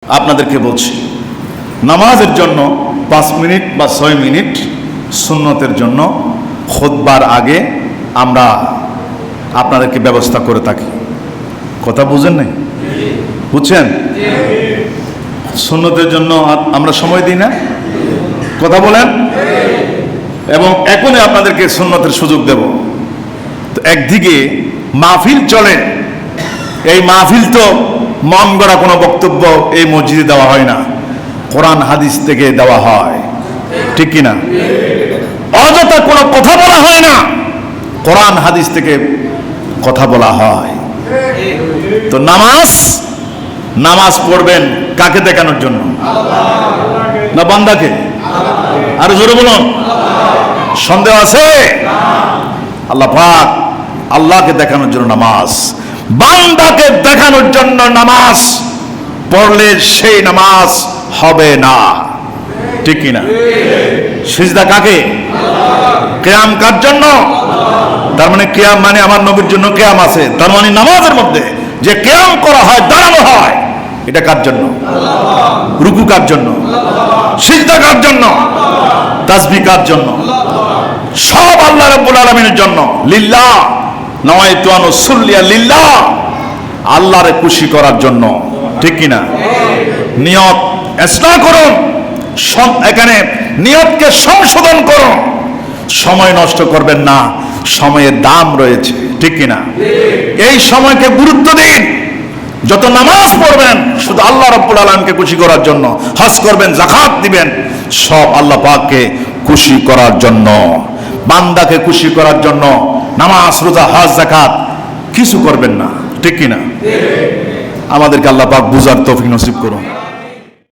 আপনাদেরকে বলছি, নামাজের জন্য 5 মিনিট বা 6 মিনিট, সুন্নতের জন্য খুতবার আগে আমরা আপনাদেরকে ব্যবস্থা করে থাকি। কথা বুঝেন নাই? বুঝছেন? সুন্নতের জন্য আমরা সময় দিই না? কথা বলেন। এবং এখনই আপনাদেরকে সুন্নতের সুযোগ দেব। তো একদিকে মাহফিল চলে, এই মাহফিল তো মন গড়া কোনো বক্তব্য এই মসজিদে দেওয়া হয় না, কোরআন হাদিস থেকে দেওয়া হয়, ঠিক কিনা? অযথা কোনো কথা বলা হয় না, কোরআন হাদিস থেকে কথা বলা হয়। তো নামাজ পড়বেন কাকে দেখানোর জন্য? না বান্দাকে? আর জোরে বলুন। সন্দেহ আছে? আল্লাহ পাক আল্লাহকে দেখানোর জন্য নামাজ, বান্দাকে দেখানোর জন্য নামাজ পড়লে সেই নামাজ হবে না, ঠিক কিনা? সিজদা কাকে? কিয়াম কার জন্য? তার মানে কিয়াম মানে আমার নবীর জন্য কিয়াম আছে, তার মানে নামাজের মধ্যে যে কিয়াম করা হয়, দাঁড়ানো হয়, এটা কার জন্য? রুকু কার জন্য? সিজদা কার জন্য? তাসবিহ কার জন্য? সব আল্লাহ রাব্বুল আলামিনের জন্য। লিল্লাহ নাওয়াইতু আন উসাল্লিয়া লিল্লাহ, আল্লাহরে খুশি করার জন্য, ঠিক কিনা? নিয়ত ইসলাহ করুন, এখানে নিয়তকে সংশোধন করুন। সময় নষ্ট করবেন না, সময়ের দাম রয়েছে, ঠিক কিনা? এই সময়কে গুরুত্ব দিন। যত নামাজ পড়বেন শুধু আল্লাহ রাব্বুল আলামিনকে খুশি করার জন্য, হজ করবেন, যাকাত দিবেন, সব আল্লাহ পাককে খুশি করার জন্য, বান্দাকে খুশি করার জন্য। নামাজ, রোজা, হজ, যাকাত কিছু করবেন না, ঠিক কিনা? আমাদেরকে আল্লাহ পাক বুঝার তৌফিক নসিব করুন।